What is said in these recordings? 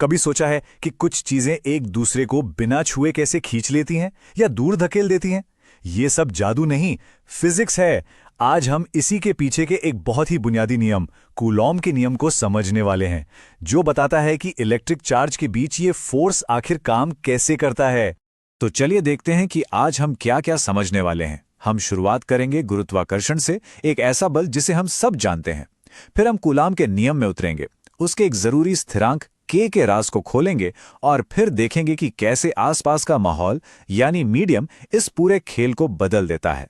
कभी सोचा है कि कुछ चीजें एक दूसरे को बिना छुए कैसे खींच लेती हैं या दूर धकेल देती हैं? ये सब जादू नहीं, फिजिक्स है। आज हम इसी के पीछे के एक बहुत ही बुनियादी नियम, कूलॉम के नियम को समझने वाले हैं, जो बताता है कि इलेक्ट्रिक चार्ज के बीच ये फोर्स आखिर काम कैसे करता है। तो चलिए देखते हैं कि आज हम क्या क्या समझने वाले हैं। हम शुरुआत करेंगे गुरुत्वाकर्षण से, एक ऐसा बल जिसे हम सब जानते हैं। फिर हम कूलॉम के नियम में उतरेंगे, उसके एक जरूरी स्थिरांक के राज को खोलेंगे और फिर देखेंगे कि कैसे आसपास का माहौल यानी मीडियम इस पूरे खेल को बदल देता है।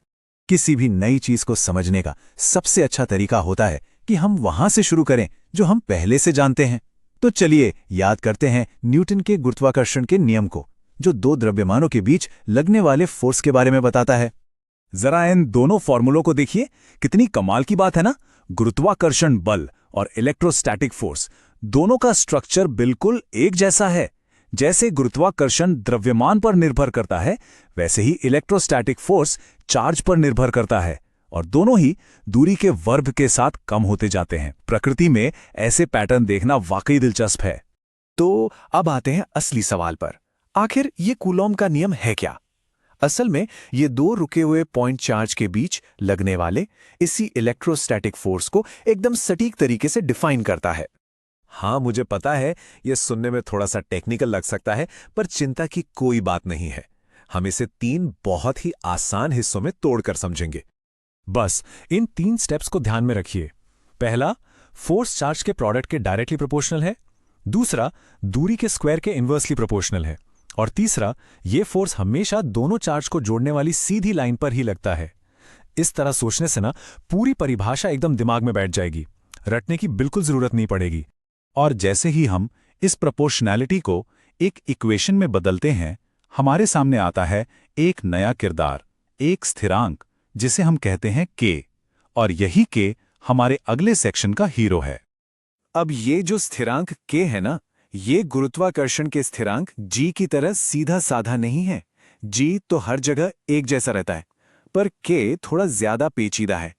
किसी भी नई चीज को समझने का सबसे अच्छा तरीका होता है कि हम वहां से शुरू करें जो हम पहले से जानते हैं। तो चलिए याद करते हैं न्यूटन के गुरुत्वाकर्षण के नियम को, जो दो द्रव्यमानों के बीच लगने वाले फोर्स के बारे में बताता है। जरा इन दोनों फॉर्मूलों को देखिए, कितनी कमाल की बात है ना। गुरुत्वाकर्षण बल और इलेक्ट्रोस्टैटिक फोर्स दोनों का स्ट्रक्चर बिल्कुल एक जैसा है। जैसे गुरुत्वाकर्षण द्रव्यमान पर निर्भर करता है, वैसे ही इलेक्ट्रोस्टैटिक फोर्स चार्ज पर निर्भर करता है, और दोनों ही दूरी के वर्ग के साथ कम होते जाते हैं। प्रकृति में ऐसे पैटर्न देखना वाकई दिलचस्प है। तो अब आते हैं असली सवाल पर। आखिर ये कूलॉम का नियम है क्या? असल में ये दो रुके हुए पॉइंट चार्ज के बीच लगने वाले इसी इलेक्ट्रोस्टैटिक फोर्स को एकदम सटीक तरीके से डिफाइन करता है। हाँ, मुझे पता है ये सुनने में थोड़ा सा टेक्निकल लग सकता है, पर चिंता की कोई बात नहीं है। हम इसे 3 बहुत ही आसान हिस्सों में तोड़कर समझेंगे। बस इन 3 स्टेप्स को ध्यान में रखिए। पहला, फोर्स चार्ज के प्रोडक्ट के डायरेक्टली प्रोपोर्शनल है। दूसरा, दूरी के स्क्वायर के इन्वर्सली प्रोपोर्शनल है। और तीसरा, ये फोर्स हमेशा दोनों चार्ज को जोड़ने वाली सीधी लाइन पर ही लगता है। इस तरह सोचने से ना पूरी परिभाषा एकदम दिमाग में बैठ जाएगी, रटने की बिल्कुल जरूरत नहीं पड़ेगी। और जैसे ही हम इस प्रोपोर्शनैलिटी को एक इक्वेशन में बदलते हैं, हमारे सामने आता है एक नया किरदार, एक स्थिरांक, जिसे हम कहते हैं के। और यही के हमारे अगले सेक्शन का हीरो है। अब ये जो स्थिरांक के है ना, ये गुरुत्वाकर्षण के स्थिरांक जी की तरह सीधा साधा नहीं है। जी तो हर जगह एक जैसा रहता है, पर के थोड़ा ज्यादा पेचीदा है।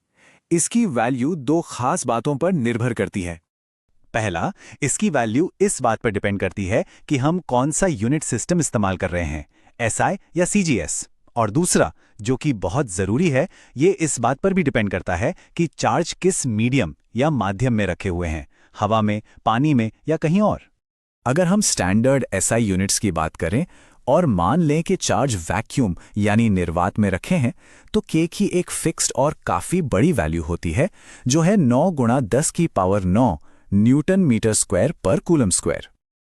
इसकी वैल्यू 2 खास बातों पर निर्भर करती है। पहला, इसकी वैल्यू इस बात पर डिपेंड करती है कि हम कौन सा यूनिट सिस्टम इस्तेमाल कर रहे हैं, एसआई या सीजीएस। और दूसरा, जो कि बहुत जरूरी है, ये इस बात पर भी डिपेंड करता है कि चार्ज किस मीडियम या माध्यम में रखे हुए हैं, हवा में, पानी में या कहीं और। अगर हम स्टैंडर्ड एसआई यूनिट्स की बात करें और मान लें कि चार्ज वैक्यूम यानी निर्वात में रखे हैं, तो के की एक फिक्स्ड और काफी बड़ी वैल्यू होती है, जो है 9 × 10⁹ न्यूटन मीटर स्क्वायर पर कूलम स्क्वायर।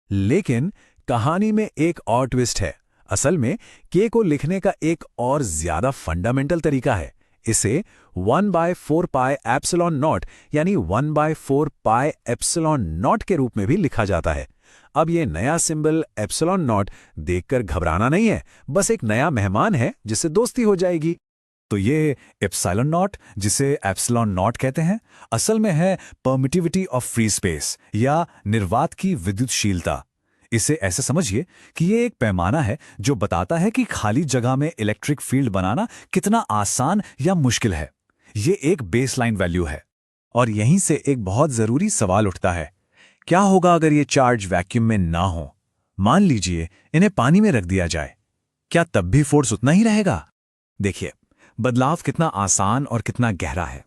लेकिन कहानी में एक और ट्विस्ट है। असल में के को लिखने का एक और ज्यादा फंडामेंटल तरीका है। इसे 1/4πε0 यानी 1/4πε0 के रूप में भी लिखा जाता है। अब ये नया सिंबल ε0 देखकर घबराना नहीं है, बस एक नया मेहमान है जिससे दोस्ती हो जाएगी। तो ये ε0, जिसे ε0 कहते हैं, असल में है परमिटिविटी ऑफ फ्री स्पेस या निर्वात की विद्युतशीलता। इसे ऐसे समझिए कि ये एक पैमाना है जो बताता है कि खाली जगह में इलेक्ट्रिक फील्ड बनाना कितना आसान या मुश्किल है। ये एक बेसलाइन वैल्यू है। और यहीं से एक बहुत जरूरी सवाल उठता है, क्या होगा अगर ये चार्ज वैक्यूम में ना हो? मान लीजिए इन्हें पानी में रख दिया जाए, क्या तब भी फोर्स उतना ही रहेगा? देखिए, बदलाव कितना आसान और कितना गहरा है।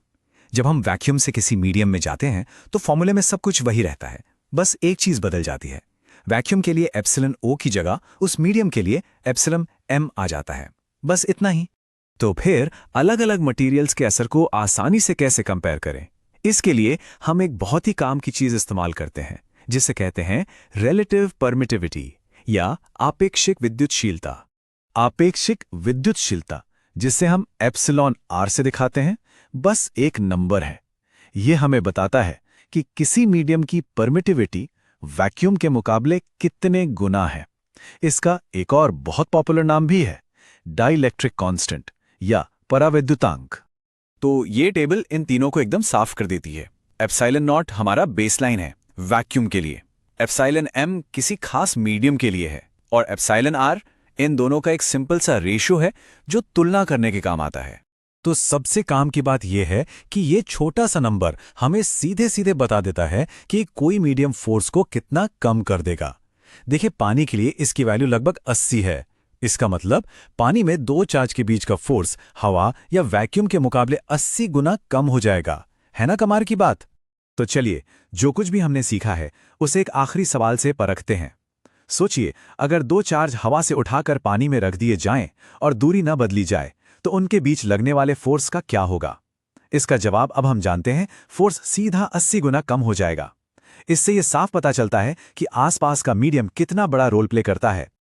जब हम वैक्यूम से किसी मीडियम में जाते हैं तो फॉर्मूले में सब कुछ वही रहता है, बस एक चीज बदल जाती है। वैक्यूम के लिए एप्सिलॉन ओ की जगह उस मीडियम के लिए एप्सिलॉन एम आ जाता है, बस इतना ही। तो फिर अलग अलग मटेरियल्स के असर को आसानी से कैसे कंपेयर करें? इसके लिए हम एक बहुत ही काम की चीज इस्तेमाल करते हैं, जिसे कहते हैं रिलेटिव परमिटिविटी या आपेक्षिक विद्युतशीलता। आपेक्षिक विद्युतशीलता, जिसे हम एप्सिलॉन आर से दिखाते हैं, बस एक नंबर है। यह हमें बताता है कि किसी मीडियम की परमिटिविटी वैक्यूम के मुकाबले कितने गुना है। इसका एक और बहुत पॉपुलर नाम भी है, डाइलेक्ट्रिक कांस्टेंट या परावैद्युतांक। तो ये टेबल इन तीनों को एकदम साफ कर देती है। ε0 हमारा बेसलाइन है वैक्यूम के लिए, ε m किसी खास मीडियम के लिए है, और ε r इन दोनों का एक सिंपल सा रेशियो है जो तुलना करने के काम आता है। तो सबसे काम की बात यह है कि ये छोटा सा नंबर हमें सीधे सीधे बता देता है कि कोई मीडियम फोर्स को कितना कम कर देगा। देखिए, पानी के लिए इसकी वैल्यू लगभग 80 है। इसका मतलब पानी में दो चार्ज के बीच का फोर्स हवा या वैक्यूम के मुकाबले 80 गुना कम हो जाएगा। है ना कमाल की बात? तो चलिए, जो कुछ भी हमने सीखा है उसे एक आखिरी सवाल से परखते हैं। सोचिए, अगर दो चार्ज हवा से उठाकर पानी में रख दिए जाएं और दूरी न बदली जाए तो उनके बीच लगने वाले फोर्स का क्या होगा? इसका जवाब अब हम जानते हैं, फोर्स सीधा 80 गुना कम हो जाएगा। इससे यह साफ पता चलता है कि आसपास का मीडियम कितना बड़ा रोल प्ले करता है।